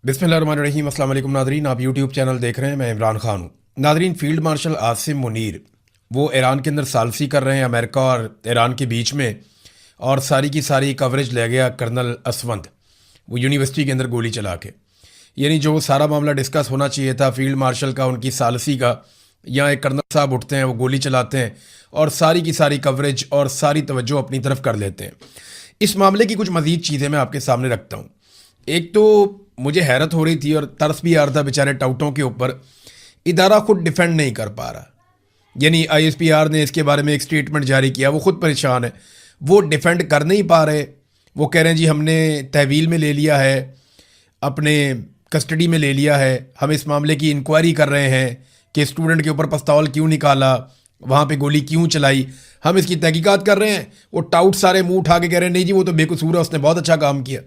बिस्मिल्लाहिर्रहमानिर्रहीम। अस्सलाम वालेकुम नादरीन, आप यूट्यूब चैनल देख रहे हैं। मैं इमरान खान हूँ। Nadreen, field marshal Asim Munir वो ईरान के अंदर सालसी कर रहे हैं अमेरिका और ईरान के बीच में, और सारी की सारी कवरेज ले गया कर्नल असवंद वो यूनिवर्सिटी के अंदर गोली चला के। यानी जो सारा मामला डिस्कस होना चाहिए था फील्ड मार्शल का, उनकी सालसी का, यहाँ एक कर्नल साहब उठते हैं, वो गोली चलाते हैं और सारी की सारी कवरेज और सारी तवज्जो अपनी तरफ कर लेते हैं। इस मामले की कुछ मज़ीद चीज़ें मैं आपके सामने रखता हूँ। एक तो मुझे हैरत हो रही थी और तरस भी आ रहा था बेचारे टाउटों के ऊपर, इदारा खुद डिफेंड नहीं कर पा रहा। यानी आईएसपीआर ने इसके बारे में एक स्टेटमेंट जारी किया, वो खुद परेशान है, वो डिफेंड कर नहीं पा रहे। वो कह रहे हैं जी हमने तहवील में ले लिया है, अपने कस्टडी में ले लिया है, हम इस मामले की इंक्वायरी कर रहे हैं कि स्टूडेंट के ऊपर पिस्तौल क्यों निकाला, वहाँ पे गोली क्यों चलाई, हम इसकी तहकीकात कर रहे हैं। वो टाउट सारे मुंह उठा के कह रहे हैं नहीं जी वो तो बेकसूर है, उसने बहुत अच्छा काम किया,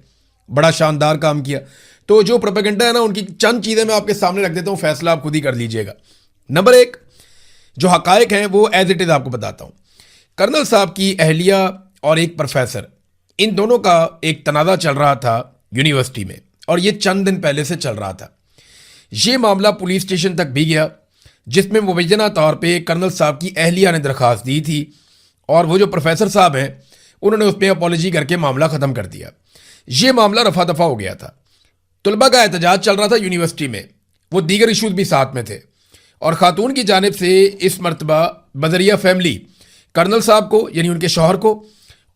बड़ा शानदार काम किया। तो जो प्रोपेगेंडा है ना, उनकी चंद चीज़ें मैं आपके सामने रख देता हूँ, फैसला आप खुद ही कर लीजिएगा। नंबर एक, जो हकायक हैं वो एज इट इज़ आपको बताता हूँ। कर्नल साहब की अहलिया और एक प्रोफेसर, इन दोनों का एक तनाज़ा चल रहा था यूनिवर्सिटी में, और ये चंद दिन पहले से चल रहा था। ये मामला पुलिस स्टेशन तक भी गया, जिसमें मुबैना तौर पे कर्नल साहब की अहलिया ने दरख्वास्त दी थी, और वो जो प्रोफेसर साहब हैं उन्होंने उस पर अपॉलॉजी करके मामला ख़त्म कर दिया। ये मामला रफा दफा हो गया था। तलबा का एहतजाज चल रहा था यूनिवर्सिटी में, वो दीगर इशूज़ भी साथ में थे, और ख़ातून की जानिब से इस मरतबा बजरिया फैमिली कर्नल साहब को, यानी उनके शौहर को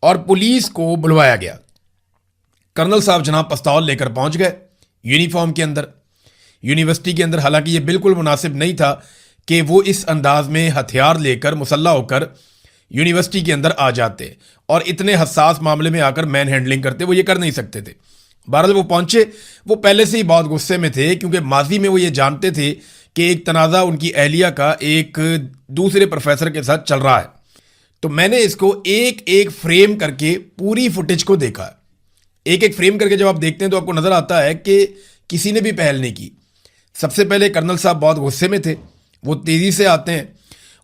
और पुलिस को बुलवाया गया। कर्नल साहब जनाब पिस्तौल लेकर पहुंच गए यूनिफॉर्म के अंदर, यूनिवर्सिटी के अंदर। हालांकि ये बिल्कुल मुनासिब नहीं था कि वो इस अंदाज में हथियार लेकर मुसल्ला होकर यूनिवर्सिटी के अंदर आ जाते और इतने हसास मामले में आकर मैन हैंडलिंग करते, वो ये कर नहीं सकते थे। बहरहाल वो पहुंचे, वो पहले से ही बहुत गुस्से में थे, क्योंकि माजी में वो ये जानते थे कि एक तनाज़ा उनकी अहलिया का एक दूसरे प्रोफेसर के साथ चल रहा है। तो मैंने इसको एक एक फ्रेम करके पूरी फुटेज को देखा। एक एक फ्रेम करके जब आप देखते हैं तो आपको नज़र आता है कि किसी ने भी पहल नहीं की। सबसे पहले कर्नल साहब बहुत गुस्से में थे, वो तेज़ी से आते हैं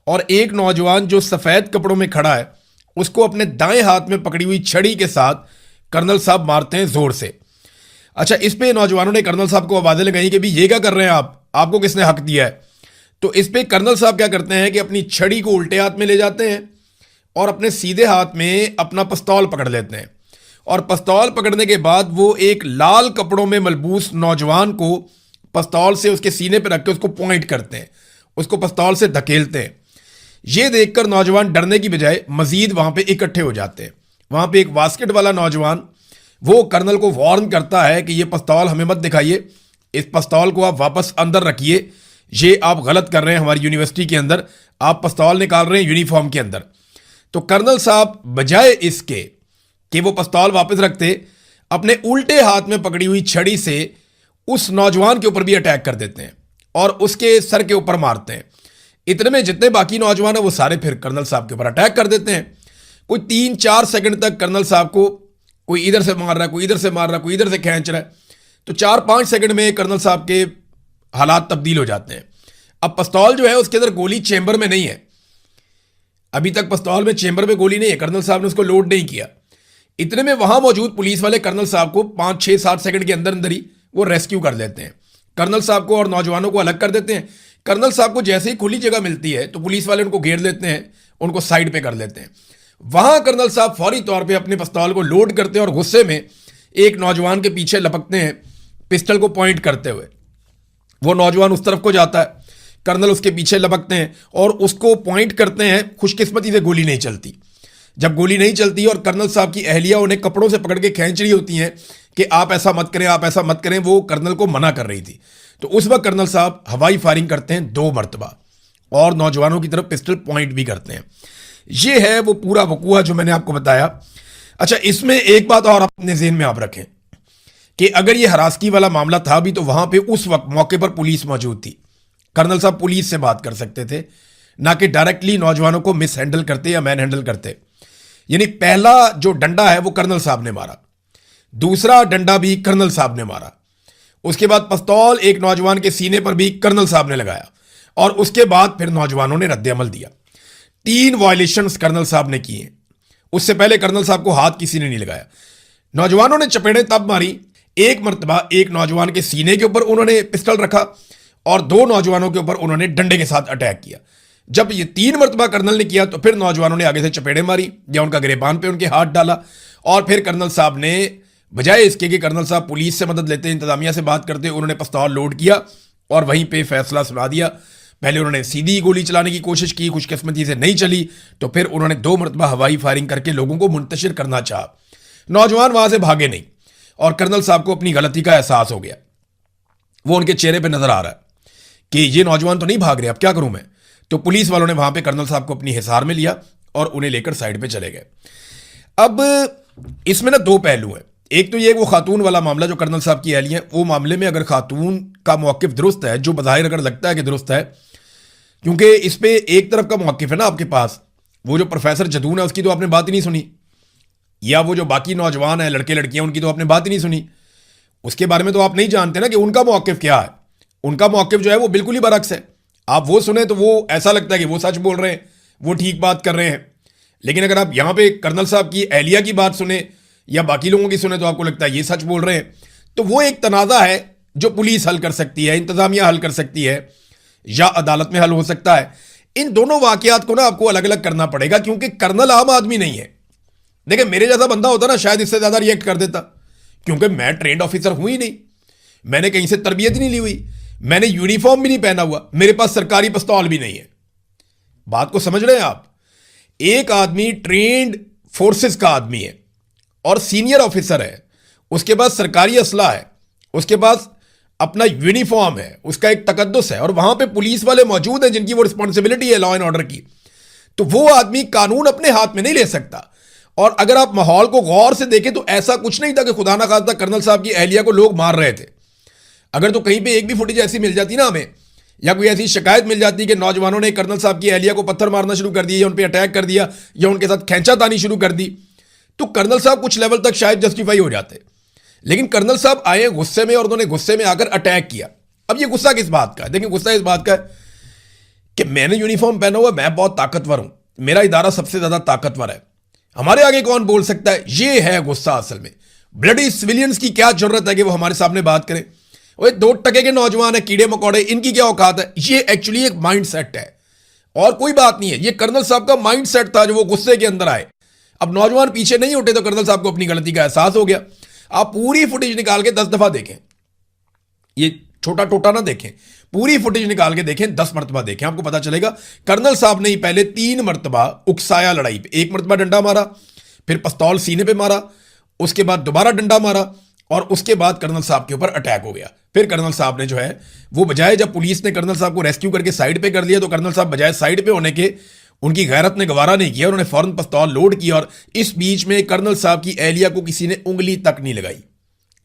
और एक नौजवान जो सफ़ेद कपड़ों में खड़ा है उसको अपने दाएं हाथ में पकड़ी हुई छड़ी के साथ कर्नल साहब मारते हैं ज़ोर से। अच्छा, इस पे नौजवानों ने कर्नल साहब को आवाज़ें लगाई कि भी ये क्या कर रहे हैं आप, आपको किसने हक दिया है। तो इस पे कर्नल साहब क्या करते हैं कि अपनी छड़ी को उल्टे हाथ में ले जाते हैं और अपने सीधे हाथ में अपना पिस्तौल पकड़ लेते हैं, और पिस्तौल पकड़ने के बाद वो एक लाल कपड़ों में मलबूस नौजवान को पिस्तौल से उसके सीने पर रख के उसको पॉइंट करते हैं, उसको पिस्तौल से धकेलते हैं। ये देखकर नौजवान डरने की बजाय मजीद वहां पे इकट्ठे हो जाते हैं। वहां पे एक बास्केट वाला नौजवान वो कर्नल को वार्न करता है कि ये पिस्तौल हमें मत दिखाइए, इस पिस्तौल को आप वापस अंदर रखिए, ये आप गलत कर रहे हैं, हमारी यूनिवर्सिटी के अंदर आप पिस्तौल निकाल रहे हैं यूनिफॉर्म के अंदर। तो कर्नल साहब बजाय इसके कि वो पिस्तौल वापस रखते, अपने उल्टे हाथ में पकड़ी हुई छड़ी से उस नौजवान के ऊपर भी अटैक कर देते हैं और उसके सर के ऊपर मारते हैं। इतने में जितने बाकी नौजवान हैं वो सारे फिर कर्नल साहब के ऊपर अटैक कर देते हैं। कोई 3-4 सेकंड तक कर्नल साहब को कोई इधर से मार रहा है, कोई इधर से मार रहा है, कोई इधर से खींच रहा है। तो 4-5 सेकंड में कर्नल साहब के हालात तब्दील हो जाते हैं। अब पिस्तौल जो है उसके अंदर गोली चेंबर में नहीं है, अभी तक पिस्तौल में चेंबर में गोली नहीं है, कर्नल साहब ने उसको लोड नहीं किया। इतने में वहां मौजूद पुलिस वाले कर्नल साहब को 5-6-7 सेकंड के अंदर अंदर ही वो रेस्क्यू कर लेते हैं। कर्नल साहब को और नौजवानों को अलग कर देते हैं। कर्नल साहब को जैसे ही खुली जगह मिलती है तो पुलिस वाले उनको घेर लेते हैं, उनको साइड पे कर लेते हैं। वहां कर्नल साहब फौरी तौर पे अपने पिस्तौल को लोड करते हैं और गुस्से में एक नौजवान के पीछे लपकते हैं पिस्टल को पॉइंट करते हुए। वो नौजवान उस तरफ को जाता है, कर्नल उसके पीछे लपकते हैं और उसको पॉइंट करते हैं। खुशकिस्मती से गोली नहीं चलती। जब गोली नहीं चलती और कर्नल साहब की अहलिया उन्हें कपड़ों से पकड़ के खींच रही होती हैं कि आप ऐसा मत करें, आप ऐसा मत करें, वो कर्नल को मना कर रही थी। तो उस वक्त कर्नल साहब हवाई फायरिंग करते हैं 2 मरतबा और नौजवानों की तरफ पिस्टल पॉइंट भी करते हैं। ये है वो पूरा वकूआ जो मैंने आपको बताया। अच्छा, इसमें एक बात और अपने ज़हन में आप रखें कि अगर ये हरासगी वाला मामला था भी तो वहां पे उस वक्त मौके पर पुलिस मौजूद थी। कर्नल साहब पुलिस से बात कर सकते थे, ना कि डायरेक्टली नौजवानों को मिस हैंडल करते या मैन हैंडल करते। यानी पहला जो डंडा है वो कर्नल साहब ने मारा, दूसरा डंडा भी कर्नल साहब ने मारा, उसके बाद पिस्तौल एक नौजवान के सीने पर भी कर्नल साहब ने लगाया, और उसके बाद फिर नौजवानों ने रद्द-ए-अमल दिया। 3 वायलेशंस कर्नल साहब ने किए। उससे पहले कर्नल साहब को हाथ किसी ने नहीं लगाया। नौजवानों ने चपेड़ें तब मारी एक मर्तबा एक नौजवान के सीने के ऊपर उन्होंने पिस्टल रखा और दो नौजवानों के ऊपर उन्होंने डंडे के साथ अटैक किया। जब ये 3 मर्तबा कर्नल ने किया तो फिर नौजवानों ने आगे से चपेड़े मारी या उनका गिरेबान पे उनके हाथ डाला, और फिर कर्नल साहब ने बजाय इसके कि कर्नल साहब पुलिस से मदद लेते, इंतजामिया से बात करते, उन्होंने पिस्तौल लोड किया और वहीं पे फैसला सुना दिया। पहले उन्होंने सीधी गोली चलाने की कोशिश की, खुशकिस्मती से नहीं चली, तो फिर उन्होंने 2 मरतबा हवाई फायरिंग करके लोगों को मुंतशिर करना चाहा। नौजवान वहां से भागे नहीं और कर्नल साहब को अपनी गलती का एहसास हो गया। वो उनके चेहरे पे नजर आ रहा है कि ये नौजवान तो नहीं भाग रहे, अब क्या करूं मैं। तो पुलिस वालों ने वहां पे कर्नल साहब को अपनी हिसार में लिया और उन्हें लेकर साइड पे चले गए। अब इसमें ना 2 पहलू हैं। एक तो ये वो खातून वाला मामला जो कर्नल साहब की अहलिया है, वो मामले में अगर खातून का मौक़िफ़ दुरुस्त है, जो बज़ाहिर अगर लगता है कि दुरुस्त है, क्योंकि इस पे एक तरफ का मौक़िफ़ है ना आपके पास, वो जो प्रोफेसर जदून है उसकी तो आपने बात ही नहीं सुनी, या वो जो बाकी नौजवान है लड़के लड़कियां उनकी तो आपने बात ही नहीं सुनी। उसके बारे में तो आप नहीं जानते ना कि उनका मौक़िफ़ क्या है। उनका मौक़िफ़ जो है वो बिल्कुल ही बरअक्स है। आप वो सुने तो वो ऐसा लगता है कि वो सच बोल रहे हैं, वो ठीक बात कर रहे हैं। लेकिन अगर आप यहां पे कर्नल साहब की अहलिया की बात सुने या बाकी लोगों की सुने तो आपको लगता है ये सच बोल रहे हैं। तो वो एक तनाज़ा है जो पुलिस हल कर सकती है, इंतजामिया हल कर सकती है, या अदालत में हल हो सकता है। इन दोनों वाकयात को ना आपको अलग अलग करना पड़ेगा, क्योंकि कर्नल आम आदमी नहीं है। देखिए, मेरे जैसा बंदा होता ना शायद इससे ज्यादा रिएक्ट कर देता, क्योंकि मैं ट्रेंड ऑफिसर हूं ही नहीं, मैंने कहीं से तरबियत ही नहीं ली हुई, मैंने यूनिफॉर्म भी नहीं पहना हुआ, मेरे पास सरकारी पिस्तौल भी नहीं है। बात को समझ रहे हैं आप? एक आदमी ट्रेंड फोर्सेस का आदमी है और सीनियर ऑफिसर है, उसके पास सरकारी असला है, उसके पास अपना यूनिफॉर्म है, उसका एक तकद्दुस है, और वहां पे पुलिस वाले मौजूद हैं जिनकी वो रिस्पॉन्सिबिलिटी है लॉ एंड ऑर्डर की। तो वो आदमी कानून अपने हाथ में नहीं ले सकता। और अगर आप माहौल को गौर से देखें तो ऐसा कुछ नहीं था कि खुदा ना खास्ता कर्नल साहब की अहलिया को लोग मार रहे थे। अगर तो कहीं पे एक भी फुटेज ऐसी मिल जाती ना हमें, या कोई ऐसी शिकायत मिल जाती कि नौजवानों ने कर्नल साहब की अहलिया को पत्थर मारना शुरू कर दिया या उन पर अटैक कर दिया या उनके साथ खींचातानी शुरू कर दी, तो कर्नल साहब कुछ लेवल तक शायद जस्टिफाई हो जाते। लेकिन कर्नल साहब आए गुस्से में और उन्होंने गुस्से में आकर अटैक किया। अब ये गुस्सा किस बात का है? देखिए, गुस्सा इस बात का है कि मैंने यूनिफॉर्म पहना हुआ, मैं बहुत ताकतवर हूं, मेरा इदारा सबसे ज्यादा ताकतवर है, हमारे आगे कौन बोल सकता है। ये है गुस्सा असल में। ब्लडी सिविलियंस की क्या जरूरत है कि वो हमारे सामने बात करें? वो 2 टके के नौजवान है, कीड़े मकोड़े, इनकी क्या औकात है? ये एक्चुअली एक माइंड सेट है और कोई बात नहीं है। ये कर्नल साहब का माइंड सेट था जो वो गुस्से के अंदर आए। अब नौजवान पीछे नहीं उठे तो कर्नल साहब को अपनी गलती का एहसास हो गया। आप पूरी फुटेज निकाल के 10 दफा देखें, ये छोटा टोटा ना देखें, पूरी फुटेज निकाल के देखें, 10 मरतबा देखें, आपको पता चलेगा कर्नल साहब ने ही पहले 3 मरतबा उकसाया लड़ाई पे। 1 मरतबा डंडा मारा, फिर पिस्तौल सीने पे मारा, उसके बाद दोबारा डंडा मारा, और उसके बाद कर्नल साहब के ऊपर अटैक हो गया। फिर कर्नल साहब ने जो है वो बजाय, जब पुलिस ने कर्नल साहब को रेस्क्यू करके साइड पे कर लिया, तो कर्नल साहब बजाय साइड पे होने के उनकी गैरत ने गवारा नहीं किया, उन्होंने फौरन पिस्तौल लोड किया। और इस बीच में कर्नल साहब की अहलिया को किसी ने उंगली तक नहीं लगाई,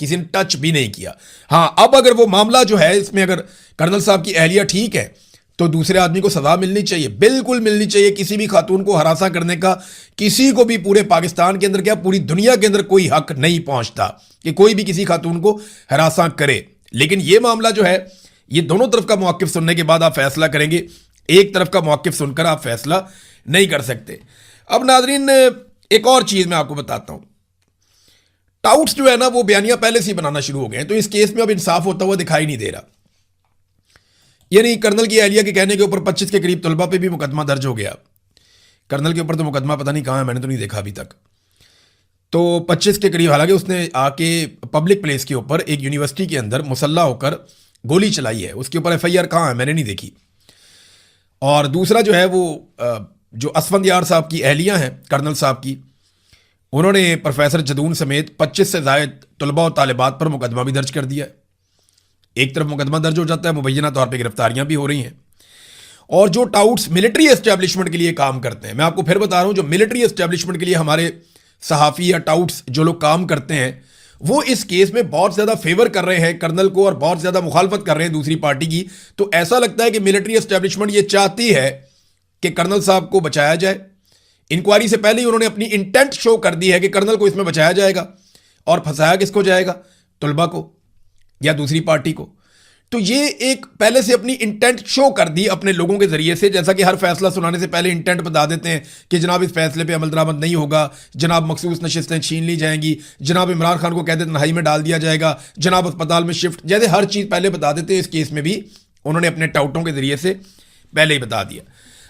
किसी ने टच भी नहीं किया। हाँ, अब अगर वो मामला जो है इसमें अगर कर्नल साहब की अहलिया ठीक है तो दूसरे आदमी को सजा मिलनी चाहिए, बिल्कुल मिलनी चाहिए। किसी भी खातून को हरासा करने का किसी को भी पूरे पाकिस्तान के अंदर, क्या पूरी दुनिया के अंदर, कोई हक नहीं पहुंचता कि कोई भी किसी खातून को हरासा करे। लेकिन ये मामला जो है, ये दोनों तरफ का मौक़िफ़ सुनने के बाद आप फैसला करेंगे, एक तरफ का मौक़िफ़ सुनकर आप फैसला नहीं कर सकते। अब नाज़रीन, एक और चीज़ मैं आपको बताता हूं। टाउट्स जो है ना वो बयानियां पहले से ही बनाना शुरू हो गए हैं, तो इस केस में अब इंसाफ होता हुआ दिखाई नहीं दे रहा। यानी कर्नल की अहलिया के कहने के ऊपर 25 के करीब तलबा पे भी मुकदमा दर्ज हो गया। कर्नल के ऊपर तो मुकदमा पता नहीं कहाँ है, मैंने तो नहीं देखा अभी तक। तो 25 के करीब, हालांकि उसने आके पब्लिक प्लेस के ऊपर एक यूनिवर्सिटी के अंदर मुसल्ला होकर गोली चलाई है, उसके ऊपर FIR कहाँ है मैंने नहीं देखी। और दूसरा जो है वो जो असफंदियार साहब की अहलिया हैं कर्नल साहब की, उन्होंने प्रोफेसर जदून समेत 25 से ज़ायद तलबा और तालिबात पर मुकदमा भी दर्ज कर दिया है। एक तरफ मुकदमा दर्ज हो जाता है, मुबैना तौर पे गिरफ्तारियां भी हो रही हैं। और जो टाउट्स मिलिट्री एस्टेब्लिशमेंट के लिए काम करते हैं, मैं आपको फिर बता रहा हूं, जो मिलिट्री एस्टेब्लिशमेंट के लिए हमारे सहाफ़ी या टाउट्स जो लोग काम करते हैं, वो इस केस में बहुत ज़्यादा फेवर कर रहे हैं कर्नल को और बहुत ज़्यादा मुखालफत कर रहे हैं दूसरी पार्टी की। तो ऐसा लगता है कि मिलिट्री एस्टेब्लिशमेंट ये चाहती है कि कर्नल साहब को बचाया जाए। इंक्वायरी से पहले ही उन्होंने अपनी इंटेंट शो कर दी है कि कर्नल को इसमें बचाया जाएगा। और फंसाया किसको जाएगा? तलबा को या दूसरी पार्टी को। तो ये एक पहले से अपनी इंटेंट शो कर दी अपने लोगों के जरिए से, जैसा कि हर फैसला सुनाने से पहले इंटेंट बता देते हैं कि जनाब इस फैसले पे अमल दरामद नहीं होगा, जनाब मखसूस नशिस्तें छीन ली जाएंगी, जनाब इमरान खान को कहते तन्हाई में डाल दिया जाएगा, जनाब अस्पताल में शिफ्ट, जैसे हर चीज़ पहले बता देते हैं। इस केस में भी उन्होंने अपने टाउटों के जरिए से पहले ही बता दिया।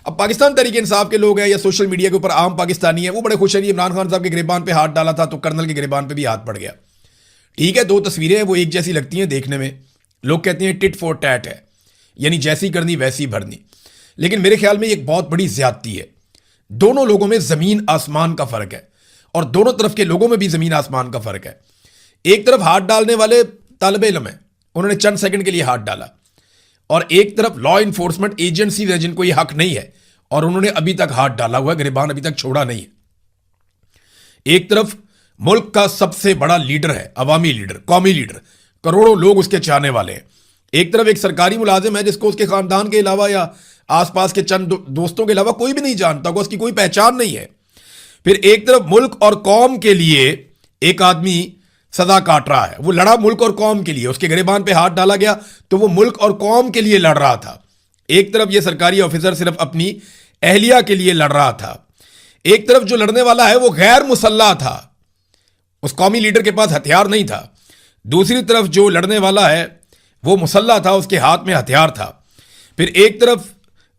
अब पाकिस्तान तहरीक इंसाफ के लोग हैं या सोशल मीडिया के ऊपर आम पाकिस्तानी है, वो बड़े खुश हैं इमरान खान साहब के गिरबान पे हाथ डाला था तो कर्नल के गिरबान पे भी हाथ पड़ गया। ठीक है, दो तस्वीरें हैं, वो एक जैसी लगती हैं देखने में, लोग कहते हैं टिट फॉर टैट है, यानी जैसी करनी वैसी भरनी, लेकिन मेरे ख्याल में एक बहुत बड़ी ज्यादती है। दोनों लोगों में जमीन आसमान का फर्क है और दोनों तरफ के लोगों में भी जमीन आसमान का फर्क है। एक तरफ हाथ डालने वाले तालिब इल्म है, उन्होंने चंद सेकंड के लिए हाथ डाला, और एक तरफ लॉ इन्फोर्समेंट एजेंसीज है जिनको यह हक नहीं है और उन्होंने अभी तक हाथ डाला हुआ है, गिरबान अभी तक छोड़ा नहीं है। एक तरफ मुल्क का सबसे बड़ा लीडर है, अवामी लीडर, कौमी लीडर, करोड़ों लोग उसके चाहने वाले हैं। एक तरफ एक सरकारी मुलाजिम है जिसको उसके खानदान के अलावा या आसपास के चंद दोस्तों के अलावा कोई भी नहीं जानता, उसकी कोई पहचान नहीं है। फिर एक तरफ मुल्क और कौम के लिए एक आदमी सदा काट रहा है, वो लड़ा मुल्क और कौम के लिए, उसके गिरबान पे हाथ डाला गया तो वो मुल्क और कौम के लिए लड़ रहा था। एक तरफ ये सरकारी ऑफिसर सिर्फ अपनी अहलिया के लिए लड़ रहा था। एक तरफ जो लड़ने वाला है वो गैर मुसल्ला था, उस कौमी लीडर के पास हथियार नहीं था। दूसरी तरफ जो लड़ने वाला है वो मुसल्ला था, उसके हाथ में हथियार था। फिर एक तरफ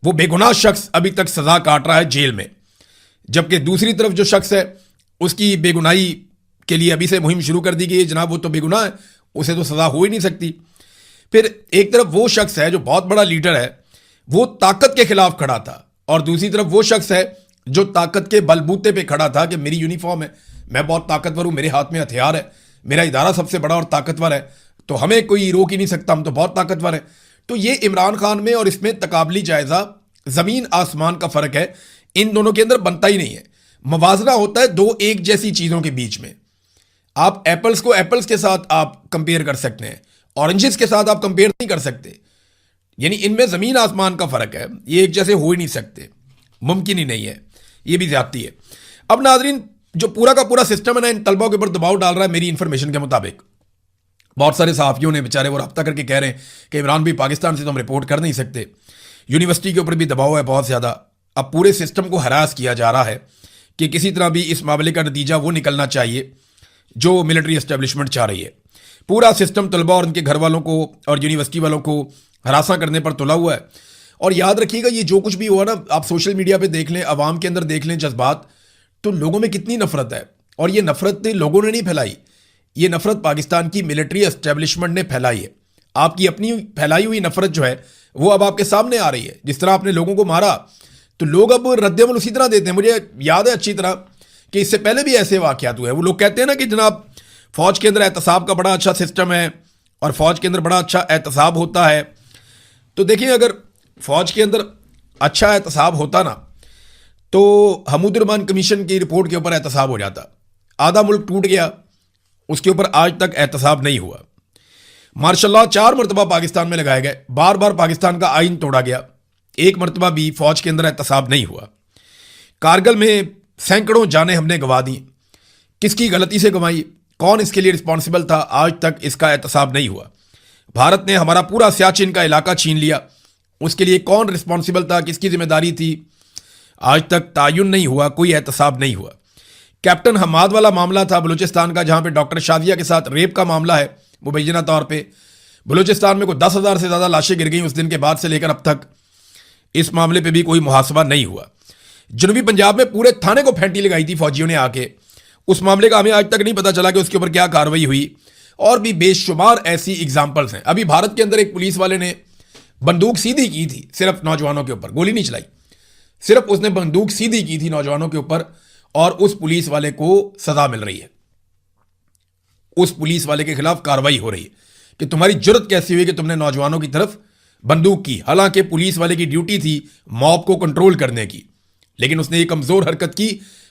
वो बेगुनाह शख्स अभी तक सजा काट रहा है जेल में, जबकि दूसरी तरफ जो शख्स है उसकी बेगुनाही के लिए अभी से मुहिम शुरू कर दी गई, जनाब वो तो बेगुनाह है, उसे तो सजा हो ही नहीं सकती। फिर एक तरफ वो शख्स है जो बहुत बड़ा लीडर है, वो ताकत के खिलाफ खड़ा था, और दूसरी तरफ वो शख्स है जो ताकत के बलबूते पे खड़ा था कि मेरी यूनिफॉर्म है, मैं बहुत ताकतवर हूं, मेरे हाथ में हथियार है, मेरा इदारा सबसे बड़ा और ताकतवर है, तो हमें कोई रोक ही नहीं सकता, हम तो बहुत ताकतवर है। तो ये इमरान खान में और इसमें तकाबली जायजा जमीन आसमान का फर्क है, इन दोनों के अंदर बनता ही नहीं है। मवाजना होता है दो एक जैसी चीजों के बीच में। आप एप्पल्स को एप्पल्स के साथ आप कंपेयर कर सकते हैं, ऑरेंजेस के साथ आप कंपेयर नहीं कर सकते, यानी इनमें जमीन आसमान का फर्क है, ये एक जैसे हो ही नहीं सकते, मुमकिन ही नहीं है, ये भी ज्यादती है। अब नाजरीन, जो पूरा का पूरा सिस्टम है ना, इन तलबा के ऊपर दबाव डाल रहा है। मेरी इंफॉर्मेशन के मुताबिक बहुत सारे सहाफियों ने बेचारे वो रब्ता करके कह रहे हैं कि इमरान भी पाकिस्तान से तो हम रिपोर्ट कर नहीं सकते, यूनिवर्सिटी के ऊपर भी दबाव है बहुत ज़्यादा। अब पूरे सिस्टम को हरास किया जा रहा है कि किसी तरह भी इस मामले का नतीजा वो निकलना चाहिए जो मिलिट्री एस्टेब्लिशमेंट चाह रही है। पूरा सिस्टम तलबा और उनके घर वालों को और यूनिवर्सिटी वालों को हरासा करने पर तुला हुआ है। और याद रखिएगा, ये जो कुछ भी हुआ ना, आप सोशल मीडिया पे देख लें, आवाम के अंदर देख लें जज्बात, तो लोगों में कितनी नफरत है। और ये नफरत लोगों ने नहीं फैलाई, ये नफरत पाकिस्तान की मिलिट्री एस्टेब्लिशमेंट ने फैलाई है। आपकी अपनी फैलाई हुई नफरत जो है वो अब आपके सामने आ रही है। जिस तरह आपने लोगों को मारा तो लोग अब रद्दमल उसी तरह देते हैं। मुझे याद है अच्छी तरह कि इससे पहले भी ऐसे वाकयात हुए। वो लोग कहते हैं ना कि जनाब फौज के अंदर एहतसाब का बड़ा अच्छा सिस्टम है और फौज के अंदर बड़ा अच्छा एहतसाब होता है। तो देखिए, अगर फौज के अंदर अच्छा एहतसाब होता ना तो हमूदुर्रहमान कमीशन की रिपोर्ट के ऊपर एहतसाब हो जाता। आधा मुल्क टूट गया, उसके ऊपर आज तक एहतसाब नहीं हुआ। मार्शल 4 मरतबा पाकिस्तान में लगाए गए, बार बार पाकिस्तान का आइन तोड़ा गया, एक मरतबा भी फौज के अंदर एहतसाब नहीं हुआ। कारगिल में सैकड़ों जानें हमने गंवा दी, किसकी गलती से गंवाई, कौन इसके लिए रिस्पॉन्सिबल था, आज तक इसका एहतसाब नहीं हुआ। भारत ने हमारा पूरा सियाचिन का इलाका छीन लिया, उसके लिए कौन रिस्पॉन्सिबल था, किसकी जिम्मेदारी थी, आज तक तायुन नहीं हुआ, कोई एहतसाब नहीं हुआ। कैप्टन हमाद वाला मामला था बलूचिस्तान का, जहां पे डॉक्टर शादिया के साथ रेप का मामला है, मुबैना तौर पे बलूचिस्तान में कोई 10,000 से ज़्यादा लाशें गिर गई उस दिन के बाद से लेकर अब तक। इस मामले पे भी कोई मुहासबा नहीं हुआ। जनूबी पंजाब में पूरे थाने को फेंटी लगाई थी फौजियों ने आके, उस मामले का हमें आज तक नहीं पता चला कि उसके ऊपर क्या कार्रवाई हुई। और भी बेशुमार ऐसी एग्जाम्पल्स हैं। अभी भारत के अंदर एक पुलिस वाले ने बंदूक सीधी की थी, सिर्फ नौजवानों के ऊपर गोली नहीं चलाई, सिर्फ उसने बंदूक सीधी की थी नौजवानों के ऊपर, और उस पुलिस वाले को सजा मिल रही है। उस पुलिस वाले के खिलाफ कार्रवाई हो रही है कि तुम्हारी जुर्रत कैसी हुई कि तुमने नौजवानों की तरफ बंदूक की। हालांकि पुलिस वाले की ड्यूटी थी मॉब को कंट्रोल करने की, लेकिन उसने ये कमजोर हरकत की।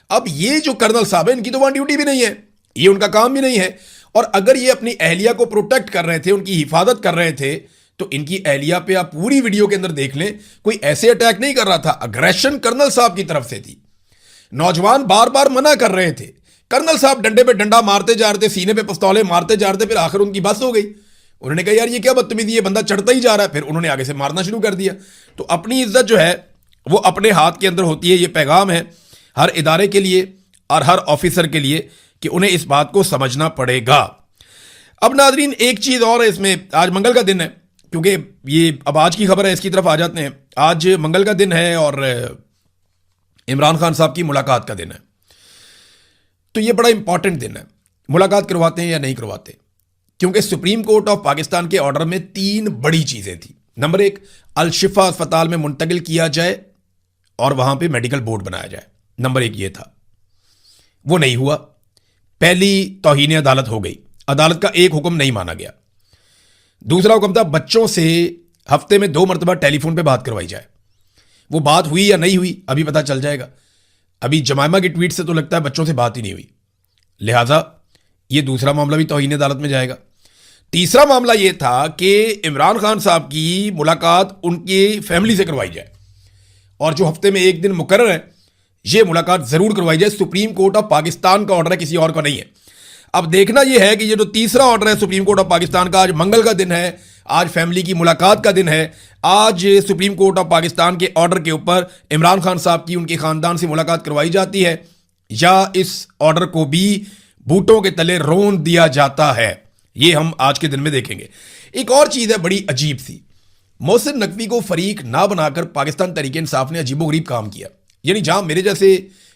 अब ये जो कर्नल साहब है, इनकी तो वहां ड्यूटी भी नहीं है, ये उनका काम भी नहीं है। और अगर ये अपनी अहलिया को प्रोटेक्ट कर रहे थे, उनकी हिफाजत कर रहे थे, तो इनकी अहलिया पे आप पूरी वीडियो के अंदर देख लें, कोई ऐसे अटैक नहीं कर रहा था, अग्रेशन कर्नल साहब की तरफ से थी। नौजवान बार बार मना कर रहे थे, कर्नल साहब डंडे पे डंडा मारते जा रहे थे, सीने पे पिस्तौलें मारते जा रहे थे, फिर आखिर उनकी बस हो गई, उन्होंने कहा यार ये क्या बदतमीजी, ये बंदा चढ़ता ही जा रहा है। फिर उन्होंने आगे से मारना शुरू कर दिया। तो अपनी इज्जत जो है वो अपने हाथ के अंदर होती है। ये पैगाम है हर इदारे के लिए और हर ऑफिसर के लिए कि उन्हें इस बात को समझना पड़ेगा। अब नाजरीन एक चीज़ और है इसमें, आज मंगल का दिन है, क्योंकि ये अब आज की खबर है, इसकी तरफ आ जाते हैं। आज मंगल का दिन है और इमरान खान साहब की मुलाकात का दिन है। तो ये बड़ा इंपॉर्टेंट दिन है। मुलाकात करवाते हैं या नहीं करवाते, क्योंकि सुप्रीम कोर्ट ऑफ पाकिस्तान के ऑर्डर में 3 बड़ी चीज़ें थी। नंबर 1, अल-शिफा अस्पताल में मुंतकिल किया जाए और वहां पे मेडिकल बोर्ड बनाया जाए। नंबर 1 ये था, वो नहीं हुआ। पहली तौहीन अदालत हो गई, अदालत का एक हुक्म नहीं माना गया। दूसरा हुक्म था बच्चों से हफ्ते में 2 मरतबा टेलीफोन पे बात करवाई जाए। वो बात हुई या नहीं हुई अभी पता चल जाएगा। अभी जमाइमा की ट्वीट से तो लगता है बच्चों से बात ही नहीं हुई, लिहाजा ये दूसरा मामला भी तौहीन अदालत में जाएगा। तीसरा मामला ये था कि इमरान खान साहब की मुलाकात उनकी फैमिली से करवाई जाए और जो हफ्ते में एक दिन मुकर्रर है ये मुलाकात जरूर करवाई जाए। सुप्रीम कोर्ट ऑफ पाकिस्तान का ऑर्डर है, किसी और का नहीं है। अब देखना यह है कि ये जो तीसरा ऑर्डर है सुप्रीम कोर्ट ऑफ पाकिस्तान का, आज मंगल का दिन है, आज फैमिली की मुलाकात का दिन है, आज सुप्रीम कोर्ट ऑफ पाकिस्तान के ऑर्डर के ऊपर इमरान खान साहब की उनके खानदान से मुलाकात करवाई जाती है या इस ऑर्डर को भी बूटों के तले रोन दिया जाता है, ये हम आज के दिन में देखेंगे। एक और चीज है बड़ी अजीब सी, मोहसिन नकवी को फरीक ना बनाकर पाकिस्तान तहरीक इंसाफ ने अजीबोगरीब काम किया। यानी जहां मेरे जैसे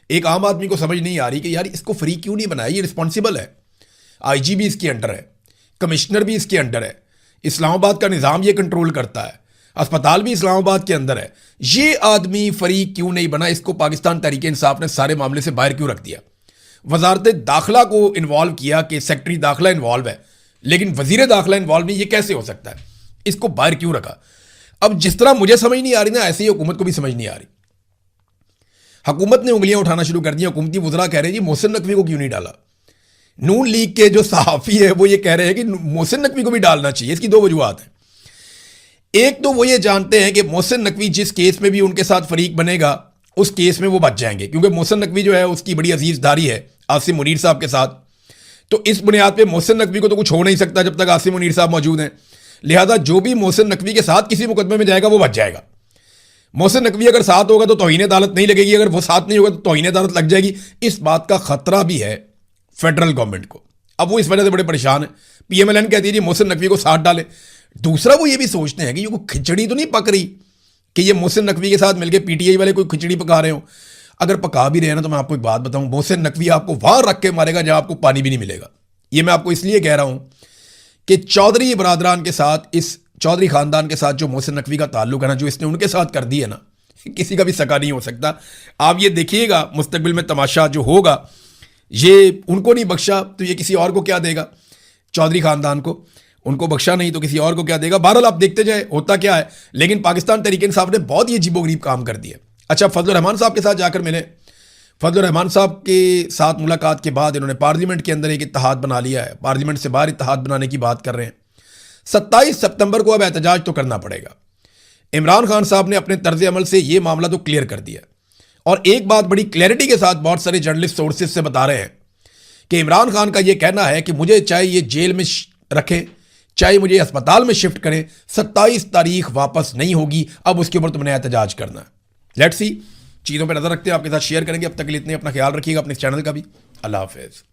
एक आम आदमी को समझ नहीं आ रही कि यार इसको फरीक क्यों नहीं बनाया, ये रिस्पॉन्सिबल है, आईजी भी इसके अंडर है, कमिश्नर भी इसके अंडर है, इस्लामाबाद का निज़ाम ये कंट्रोल करता है, अस्पताल भी इस्लामाबाद के अंदर है, ये आदमी फरीक क्यों नहीं बना, इसको पाकिस्तान तहरीक इंसाफ ने सारे मामले से बाहर क्यों रख दिया। वजारत दाखिला को इन्वॉल्व किया कि सेक्रेटरी दाखिला इन्वॉल्व है, लेकिन वजीर दाखिला इन्वॉल्व नहीं, ये कैसे हो सकता है, इसको बाहर क्यों रखा। अब जिस तरह मुझे समझ नहीं आ रही ना, ऐसे ही हुकूमत को भी समझ नहीं आ रही। हुकूमत ने उंगलियां उठाना शुरू कर दी। हुकूमती वज़रा कह रहे हैं जी मोहसिन नकवी को क्यों नहीं डाला। नून लीग के जो सहाफ़ी है वो ये कह रहे हैं कि मोहसिन नकवी को भी डालना चाहिए। इसकी 2 वजूहात हैं। एक तो वो ये जानते हैं कि मोहसिन नकवी जिस केस में भी उनके साथ फरीक बनेगा उस केस में वो बच जाएंगे, क्योंकि मोहसिन नकवी जो है उसकी बड़ी अजीज़दारी है आसिम मुनीर साहब के साथ। तो इस बुनियाद पर मोहसिन नकवी को तो कुछ हो नहीं सकता जब तक आसिम मुनीर साहब मौजूद हैं। लिहाजा जो भी मोहसिन नकवी के साथ किसी मुकदमे में जाएगा वो बच जाएगा। मोहसिन नकवी अगर साथ होगा तो तौहीन अदालत नहीं लगेगी, अगर वो साथ नहीं होगा तो तौहीन अदालत लग जाएगी। इस बात का खतरा भी है फेडरल गवर्नमेंट को। अब वो इस वजह से बड़े परेशान है। पीएमएलएन कहती है जी मोहसिन नकवी को साथ डाले। दूसरा वो ये भी सोचते हैं कि ये कोई खिचड़ी तो नहीं पक रही कि ये मोहसिन नकवी के साथ मिलकर पीटीआई वाले कोई खिचड़ी पका रहे हो। अगर पका भी रहे हैं ना तो मैं आपको एक बात बताऊं, मोहसिन नकवी आपको वहां रख के मारेगा जहां आपको पानी भी नहीं मिलेगा। ये मैं आपको इसलिए कह रहा हूं कि चौधरी बरादरान के साथ, इस चौधरी खानदान के साथ जो मोहसिन नकवी का ताल्लुक है ना, जो इसने उनके साथ कर दी है ना, किसी का भी सका नहीं हो सकता। आप ये देखिएगा मुस्तकबिल में तमाशा जो होगा, ये उनको नहीं बख्शा तो ये किसी और को क्या देगा। चौधरी खानदान को उनको बख्शा नहीं तो किसी और को क्या देगा। बहरहाल आप देखते जाए होता क्या है। लेकिन पाकिस्तान तहरीक इंसाफ ने बहुत ही अजीबोगरीब काम कर दिया। अच्छा, फजल रहमान साहब के साथ जाकर मिले। फजल रहमान साहब के साथ मुलाकात के बाद इन्होंने पार्लियामेंट के अंदर एक इत्तेहाद बना लिया है, पार्लियामेंट से बाहर इत्तेहाद बनाने की बात कर रहे हैं। 27 सितंबर को अब एहतजाज तो करना पड़ेगा। इमरान खान साहब ने अपने तर्ज अमल से यह मामला तो क्लियर कर दिया, और एक बात बड़ी क्लैरिटी के साथ बहुत सारे जर्नलिस्ट सोर्सेज से बता रहे हैं कि इमरान खान का यह कहना है कि मुझे चाहे ये जेल में रखें, चाहे मुझे अस्पताल में शिफ्ट करें, 27 तारीख वापस नहीं होगी, अब उसके ऊपर तुमने एहतजाज करना है। लेट्स सी, चीज़ों पर नजर रखते हैं, आपके साथ शेयर करेंगे। अब तक के लिए इतने, अपना ख्याल रखिएगा, अपने चैनल का भी। अल्लाह हाफिज़।